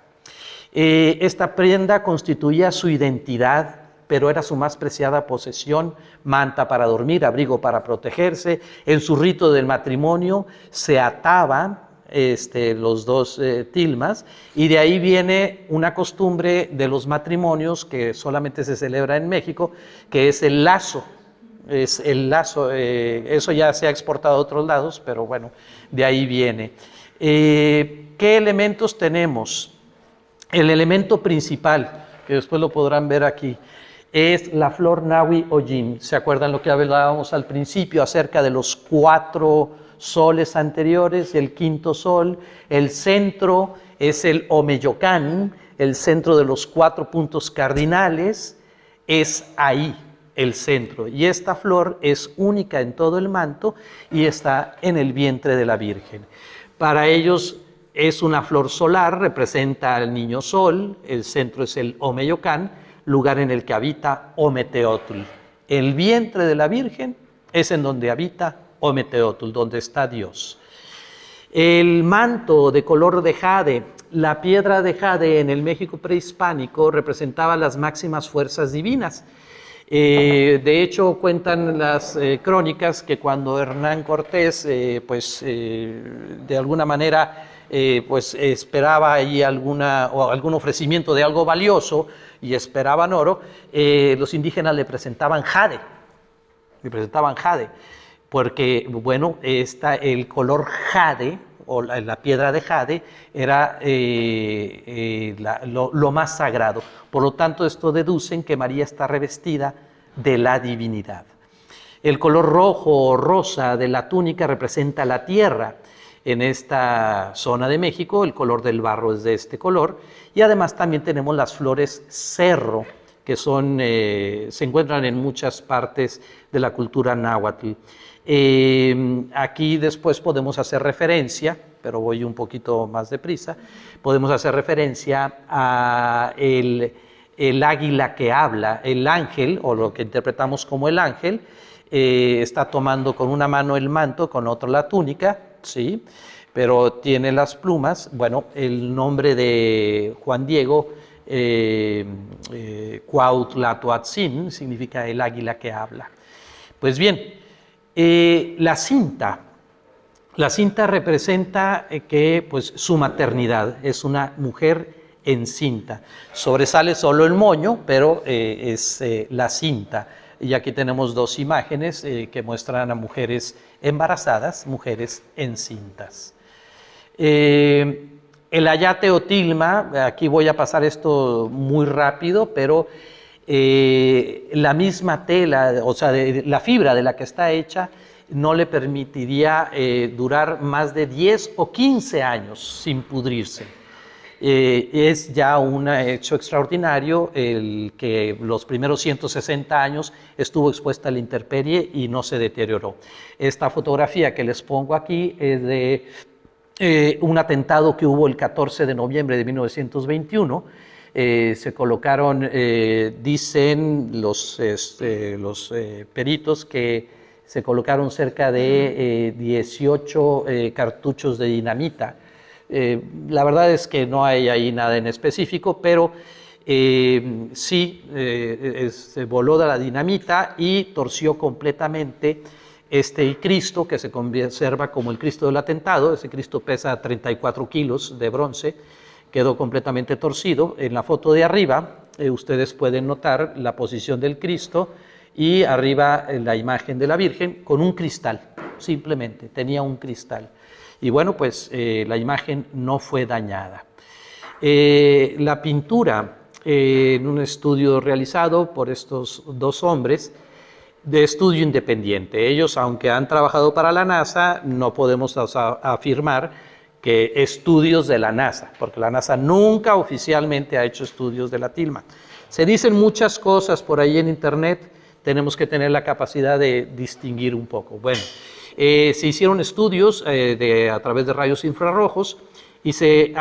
Esta prenda constituía su identidad, pero era su más preciada posesión: manta para dormir, abrigo para protegerse. En su rito del matrimonio se ataban los dos tilmas, y de ahí viene una costumbre de los matrimonios que solamente se celebra en México, que es el lazo. Eso ya se ha exportado a otros lados, pero bueno, de ahí viene. ¿Qué elementos tenemos? El elemento principal, que después lo podrán ver aquí, es la flor Nahui Ojim. ¿Se acuerdan lo que hablábamos al principio acerca de los 4 soles anteriores, el quinto sol? El centro es el Omeyocán, el centro de los 4 puntos cardinales, es ahí el centro. Y esta flor es única en todo el manto y está en el vientre de la Virgen. Para ellos es una flor solar, representa al niño sol, el centro es el Omeyocán, lugar en el que habita Ometeotl. El vientre de la Virgen es en donde habita Ometeotl, donde está Dios. El manto de color de jade, la piedra de jade en el México prehispánico representaba las máximas fuerzas divinas. De hecho, cuentan las crónicas que cuando Hernán Cortés, de alguna manera, esperaba ahí algún ofrecimiento de algo valioso y esperaban oro, los indígenas le presentaban jade, porque, bueno, el color jade, o la piedra de jade, era lo más sagrado. Por lo tanto, esto deducen que María está revestida de la divinidad. El color rojo o rosa de la túnica representa la tierra. En esta zona de México, el color del barro es de este color. Y además también tenemos las flores cerro, que se encuentran en muchas partes de la cultura náhuatl. Aquí después podemos hacer referencia, pero voy un poquito más deprisa, podemos hacer referencia a el águila que habla, el ángel, o lo que interpretamos como el ángel, está tomando con una mano el manto, con otra la túnica, ¿sí? Pero tiene las plumas. Bueno, el nombre de Juan Diego, Cuauhtlatoatzin, significa el águila que habla. Pues bien, la cinta representa su maternidad, es una mujer encinta. Sobresale solo el moño, pero es la cinta. Y aquí tenemos 2 imágenes que muestran a mujeres embarazadas, mujeres encintas. El ayate o tilma, aquí voy a pasar esto muy rápido, pero la misma tela, o sea, la fibra de la que está hecha, no le permitiría durar más de 10 o 15 años sin pudrirse. Es ya un hecho extraordinario el que los primeros 160 años estuvo expuesta a la intemperie y no se deterioró. Esta fotografía que les pongo aquí es de un atentado que hubo el 14 de noviembre de 1921. Se colocaron, dicen los peritos, que se colocaron cerca de 18 cartuchos de dinamita La verdad es que no hay ahí nada en específico, pero sí se voló de la dinamita y torció completamente este Cristo, que se conserva como el Cristo del atentado. Ese Cristo pesa 34 kilos de bronce, quedó completamente torcido. En la foto de arriba ustedes pueden notar la posición del Cristo y arriba la imagen de la Virgen con un cristal, simplemente tenía un cristal. Y bueno, pues la imagen no fue dañada. La pintura, en un estudio realizado por estos dos hombres, de estudio independiente. Ellos, aunque han trabajado para la NASA, no podemos afirmar que estudios de la NASA, porque la NASA nunca oficialmente ha hecho estudios de la tilma. Se dicen muchas cosas por ahí en Internet, tenemos que tener la capacidad de distinguir un poco. Bueno, se hicieron estudios a través de rayos infrarrojos y se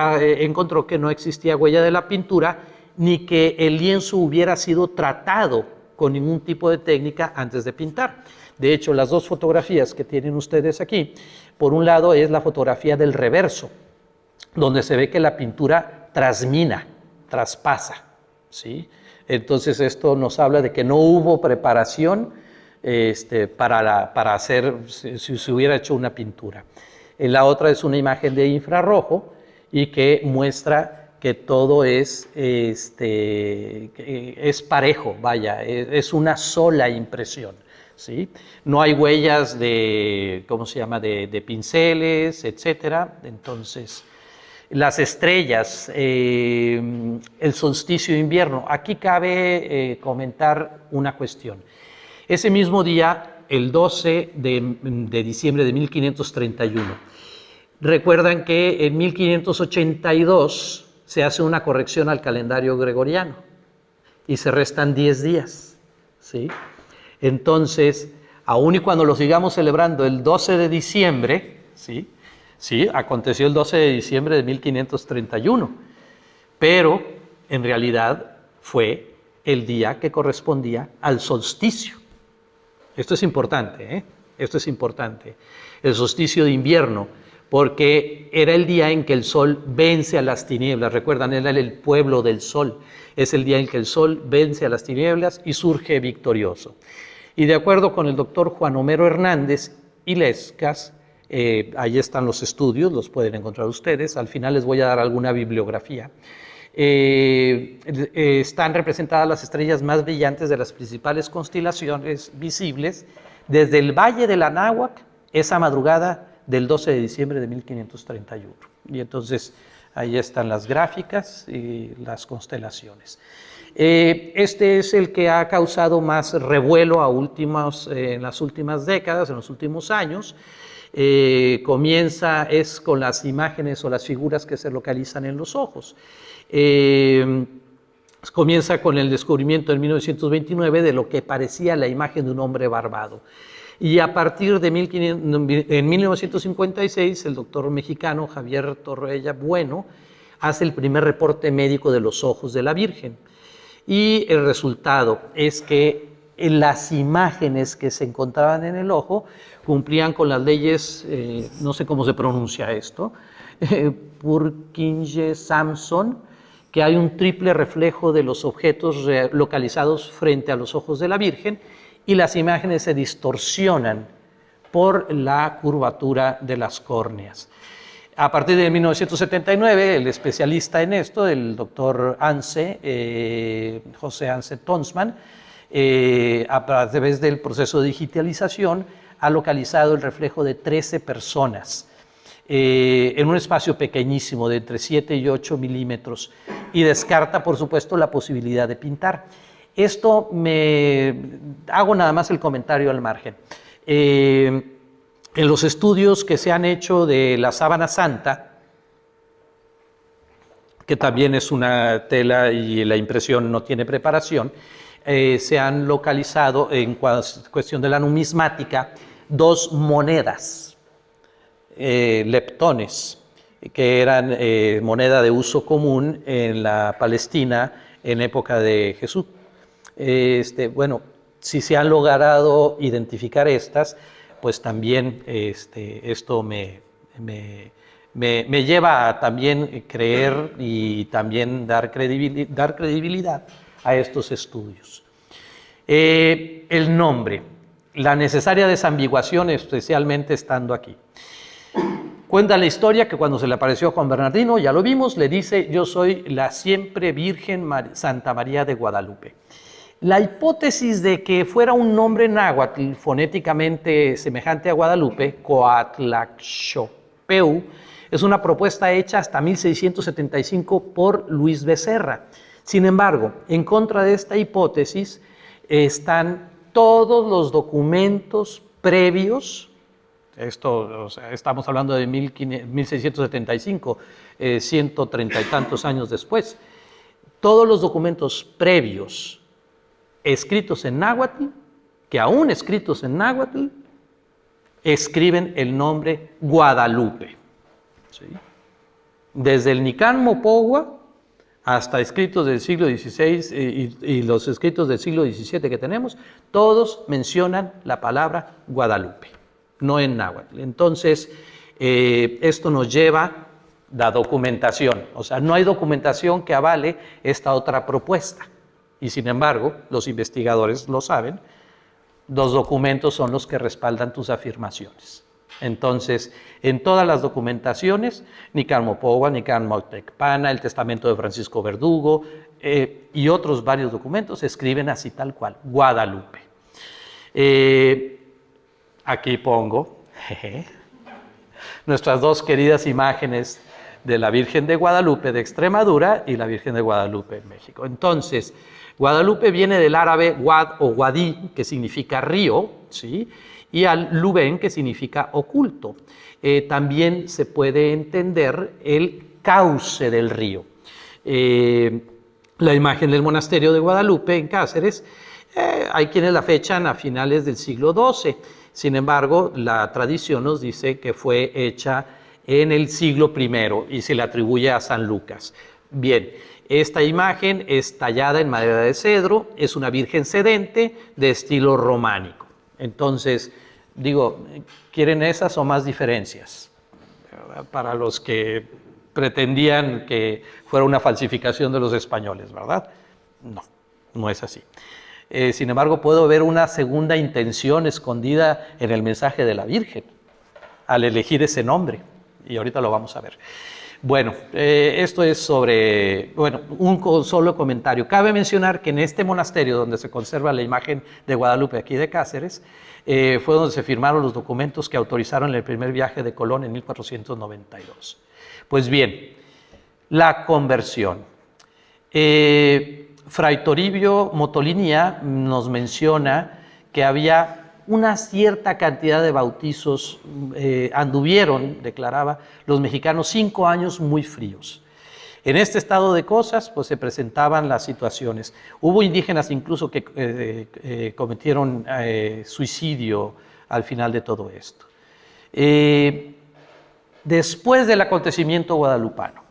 encontró que no existía huella de la pintura ni que el lienzo hubiera sido tratado con ningún tipo de técnica antes de pintar. De hecho, las dos fotografías que tienen ustedes aquí, por un lado es la fotografía del reverso, donde se ve que la pintura trasmina, traspasa, ¿sí? Entonces esto nos habla de que no hubo preparación para hacer, si se hubiera hecho una pintura. La otra es una imagen de infrarrojo y que muestra que todo es parejo, vaya, es una sola impresión, ¿sí? No hay huellas de, ¿cómo se llama?, de pinceles, etcétera. Entonces, las estrellas, el solsticio de invierno. Aquí cabe comentar una cuestión. Ese mismo día, el 12 de diciembre de 1531, recuerdan que en 1582 se hace una corrección al calendario gregoriano y se restan 10 días, ¿sí? Entonces, aun y cuando lo sigamos celebrando el 12 de diciembre, ¿sí? Sí, aconteció el 12 de diciembre de 1531, pero en realidad fue el día que correspondía al solsticio. Esto es importante, ¿eh? Esto es importante. El solsticio de invierno, porque era el día en que el sol vence a las tinieblas. Recuerdan, era el pueblo del sol. Es el día en que el sol vence a las tinieblas y surge victorioso. Y de acuerdo con el doctor Juan Homero Hernández Illescas, ahí están los estudios, los pueden encontrar ustedes. Al final les voy a dar alguna bibliografía. Están representadas las estrellas más brillantes de las principales constelaciones visibles desde el Valle del Anáhuac, esa madrugada del 12 de diciembre de 1531. Y entonces ahí están las gráficas y las constelaciones. Este es el que ha causado más revuelo en las últimas décadas, en los últimos años. Comienza con las imágenes o las figuras que se localizan en los ojos. Comienza con el descubrimiento en 1929 de lo que parecía la imagen de un hombre barbado. Y a partir de en 1956, el doctor mexicano Javier Torrella Bueno hace el primer reporte médico de los ojos de la Virgen. Y el resultado es que las imágenes que se encontraban en el ojo cumplían con las leyes, no sé cómo se pronuncia esto, Purkinje-Samson, que hay un triple reflejo de los objetos localizados frente a los ojos de la Virgen y las imágenes se distorsionan por la curvatura de las córneas. A partir de 1979, el especialista en esto, el doctor José Anse Tonsman, a través del proceso de digitalización, ha localizado el reflejo de 13 personas en un espacio pequeñísimo de entre 7 y 8 milímetros y descarta, por supuesto, la posibilidad de pintar. Esto hago nada más el comentario al margen. En los estudios que se han hecho de la sábana santa, que también es una tela y la impresión no tiene preparación, se han localizado en cuestión de la numismática 2 monedas, leptones, que eran moneda de uso común en la Palestina en época de Jesús. Bueno, si se han logrado identificar estas, pues también esto me me lleva a también creer y también dar credibilidad a estos estudios. El nombre, la necesaria desambiguación, especialmente estando aquí. Cuenta la historia que cuando se le apareció a Juan Bernardino, ya lo vimos, le dice: yo soy la siempre Virgen Santa María de Guadalupe. La hipótesis de que fuera un nombre náhuatl fonéticamente semejante a Guadalupe, Coatlaxopeu, es una propuesta hecha hasta 1675 por Luis Becerra. Sin embargo, en contra de esta hipótesis están todos los documentos previos. Esto, o sea, estamos hablando de 1675, 130 y tantos años después. Todos los documentos previos escritos en náhuatl, que aún escritos en náhuatl, escriben el nombre Guadalupe. ¿Sí? Desde el Nican Mopogua hasta escritos del siglo XVI y los escritos del siglo XVII que tenemos, todos mencionan la palabra Guadalupe, no en náhuatl. Entonces, esto nos lleva la documentación. O sea, no hay documentación que avale esta otra propuesta. Y sin embargo, los investigadores lo saben, los documentos son los que respaldan tus afirmaciones. Entonces, en todas las documentaciones, Nican Mopogua, Nican Mauctecpana, el testamento de Francisco Verdugo y otros varios documentos escriben así tal cual, Guadalupe. Aquí pongo nuestras dos queridas imágenes de la Virgen de Guadalupe de Extremadura y la Virgen de Guadalupe en México. Entonces, Guadalupe viene del árabe Guad o Guadí, que significa río, ¿sí? Y al Lubén, que significa oculto. También se puede entender el cauce del río. La imagen del monasterio de Guadalupe en Cáceres, hay quienes la fechan a finales del siglo XII. Sin embargo, la tradición nos dice que fue hecha en el siglo I y se le atribuye a San Lucas. Bien, esta imagen es tallada en madera de cedro, es una virgen sedente de estilo románico. Entonces, digo, ¿quieren esas o más diferencias? Para los que pretendían que fuera una falsificación de los españoles, ¿verdad? No, no es así. Sin embargo, puedo ver una segunda intención escondida en el mensaje de la Virgen al elegir ese nombre, y ahorita lo vamos a ver. Bueno, esto es sobre, un solo comentario. Cabe mencionar que en este monasterio donde se conserva la imagen de Guadalupe aquí de Cáceres, fue donde se firmaron los documentos que autorizaron el primer viaje de Colón en 1492. Pues bien, la conversión. Fray Toribio Motolinia nos menciona que había una cierta cantidad de bautizos, anduvieron, declaraba, los mexicanos 5 años muy fríos. En este estado de cosas, pues se presentaban las situaciones. Hubo indígenas incluso que cometieron suicidio al final de todo esto. Después del acontecimiento guadalupano,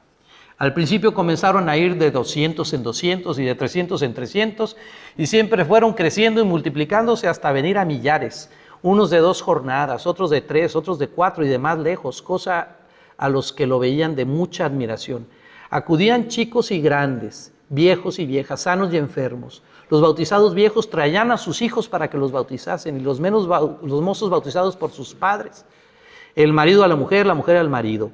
al principio comenzaron a ir de 200 en 200 y de 300 en 300 y siempre fueron creciendo y multiplicándose hasta venir a millares, unos de 2 jornadas, otros de 3, otros de 4 y de más lejos, cosa a los que lo veían de mucha admiración. Acudían chicos y grandes, viejos y viejas, sanos y enfermos. Los bautizados viejos traían a sus hijos para que los bautizasen y los mozos bautizados por sus padres. El marido a la mujer al marido.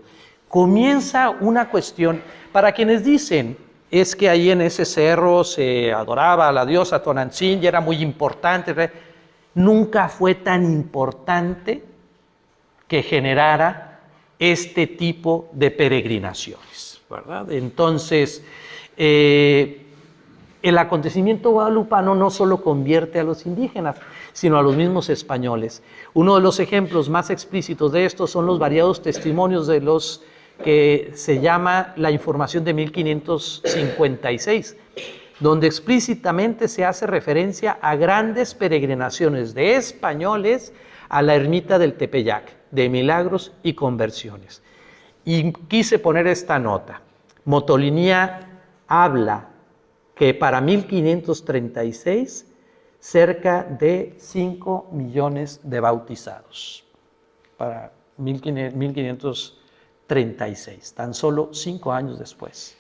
Comienza una cuestión para quienes dicen es que ahí en ese cerro se adoraba a la diosa Tonantzin y era muy importante. Nunca fue tan importante que generara este tipo de peregrinaciones, ¿verdad? Entonces, el acontecimiento guadalupano no solo convierte a los indígenas, sino a los mismos españoles. Uno de los ejemplos más explícitos de esto son los variados testimonios de los que se llama la información de 1556, donde explícitamente se hace referencia a grandes peregrinaciones de españoles a la ermita del Tepeyac, de milagros y conversiones. Y quise poner esta nota. Motolinia habla que para 1536 cerca de 5 millones de bautizados. Para 1536 36, tan solo 5 años después.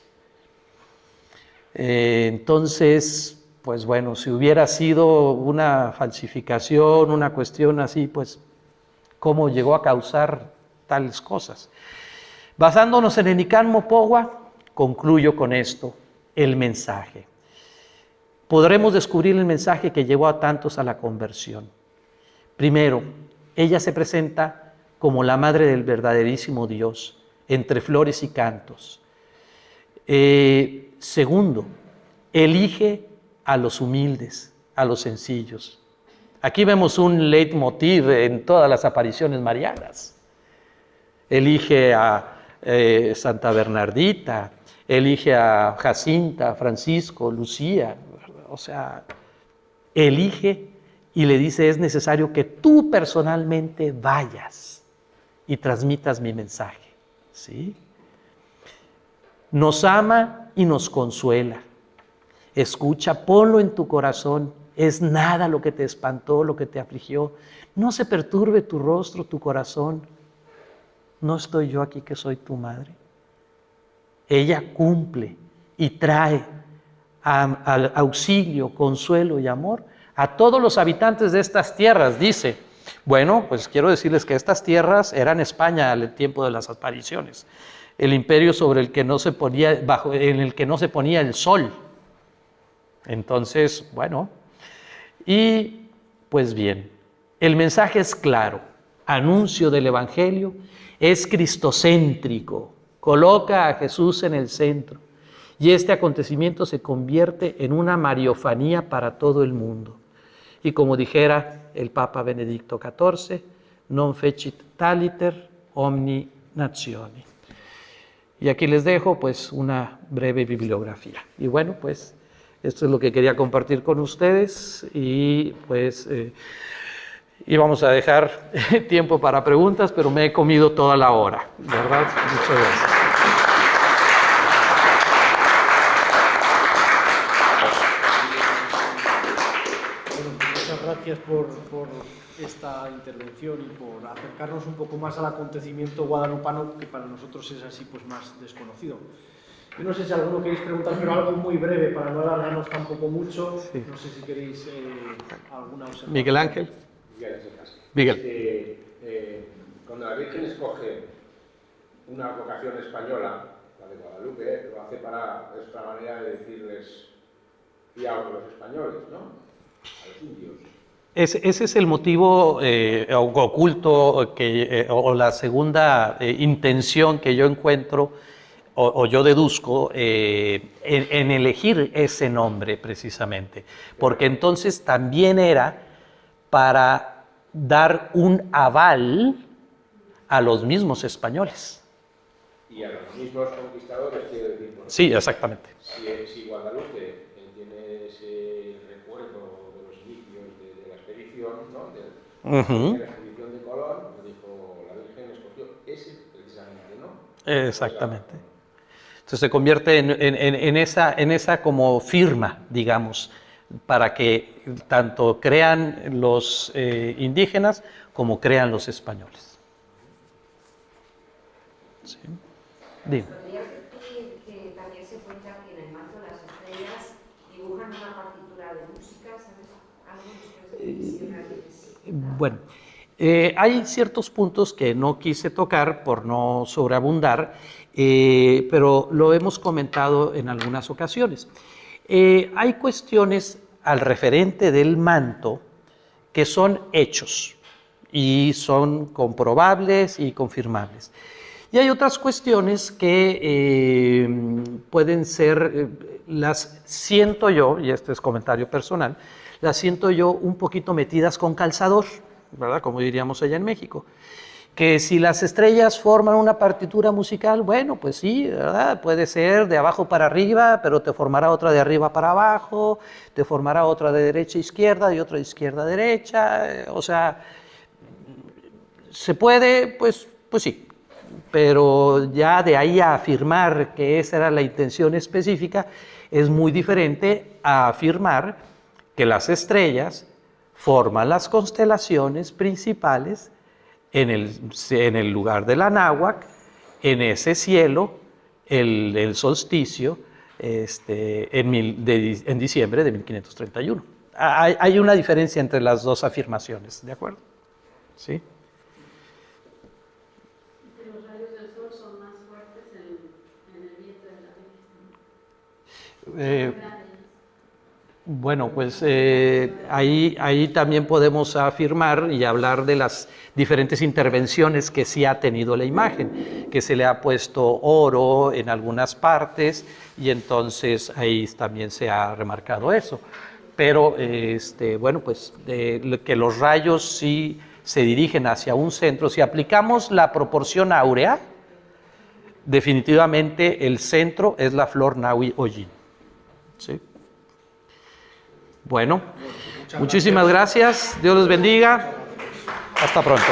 Entonces, pues bueno, si hubiera sido una falsificación, una cuestión así, pues, ¿cómo llegó a causar tales cosas? Basándonos en el Nican Mopogua, concluyo con esto, el mensaje. Podremos descubrir el mensaje que llevó a tantos a la conversión. Primero, ella se presenta como la madre del verdaderísimo Dios, entre flores y cantos. Segundo, elige a los humildes, a los sencillos. Aquí vemos un leitmotiv en todas las apariciones marianas. Elige a Santa Bernardita, elige a Jacinta, Francisco, Lucía, o sea, elige y le dice: es necesario que tú personalmente vayas y transmitas mi mensaje, ¿sí? Nos ama y nos consuela. Escucha, ponlo en tu corazón. Es nada lo que te espantó, lo que te afligió. No se perturbe tu rostro, tu corazón. ¿No estoy yo aquí que soy tu madre? Ella cumple y trae al auxilio, consuelo y amor a todos los habitantes de estas tierras. Dice, bueno, pues quiero decirles que estas tierras eran España al tiempo de las apariciones, el imperio sobre el que no se ponía, en el que no se ponía el sol. Entonces, bueno, y pues bien, el mensaje es claro, anuncio del Evangelio, es cristocéntrico, coloca a Jesús en el centro, y este acontecimiento se convierte en una mariofanía para todo el mundo. Y como dijera el Papa Benedicto XIV, non fecit taliter omni nationi. Y aquí les dejo pues una breve bibliografía. Y bueno, pues esto es lo que quería compartir con ustedes y pues íbamos a dejar tiempo para preguntas, pero me he comido toda la hora, ¿verdad? Muchas gracias. Gracias por esta intervención y por acercarnos un poco más al acontecimiento guadalupano, que para nosotros es así pues más desconocido. Yo no sé si alguno queréis preguntar, pero algo muy breve para no alargarnos tampoco mucho. Sí. No sé si queréis alguna observación. Miguel Ángel. Miguel. Cuando la Virgen escoge una vocación española, la de Guadalupe, lo hace es una manera de decirles fiaos a los españoles, ¿no? A los indios. Ese es el motivo oculto o la segunda intención que yo encuentro o yo deduzco en elegir ese nombre precisamente, porque entonces también era para dar un aval a los mismos españoles. Y a los mismos conquistadores, quiero decir. Sí, exactamente. Si Guadalupe tiene ese recuerdo de los inicios de la expedición, ¿no? De la expedición de Colón, lo dijo la Virgen, escogió ese precisamente, ¿no? Exactamente. Entonces se convierte en esa como firma, digamos, para que tanto crean los indígenas como crean los españoles. Sí. Dime. ¿Podrías decir que también se cuenta que en el manto de las estrellas dibujan una partitura de música? ¿Sabes algo? Bueno, hay ciertos puntos que no quise tocar por no sobreabundar, pero lo hemos comentado en algunas ocasiones. Hay cuestiones al referente del manto que son hechos y son comprobables y confirmables. Y hay otras cuestiones que pueden ser, las siento yo, y este es comentario personal, las siento yo un poquito metidas con calzador, ¿verdad? Como diríamos allá en México. Que si las estrellas forman una partitura musical, bueno, pues sí, ¿verdad? Puede ser de abajo para arriba, pero te formará otra de arriba para abajo, te formará otra de derecha a izquierda y otra de izquierda a derecha, o sea, ¿se puede? Pues sí. Pero ya de ahí a afirmar que esa era la intención específica, es muy diferente a afirmar que las estrellas forman las constelaciones principales en el lugar del Anáhuac, en ese cielo el solsticio en diciembre de 1531. Hay una diferencia entre las dos afirmaciones, ¿de acuerdo? ¿Sí? Los rayos del sol son más fuertes en el vientre de la Virgen. Bueno, pues ahí también podemos afirmar y hablar de las diferentes intervenciones que sí ha tenido la imagen, que se le ha puesto oro en algunas partes y entonces ahí también se ha remarcado eso. Pero, bueno, pues que los rayos sí se dirigen hacia un centro. Si aplicamos la proporción áurea, definitivamente el centro es la flor Nahui Hollín. ¿Sí? Bueno, muchísimas gracias. Dios les bendiga. Hasta pronto.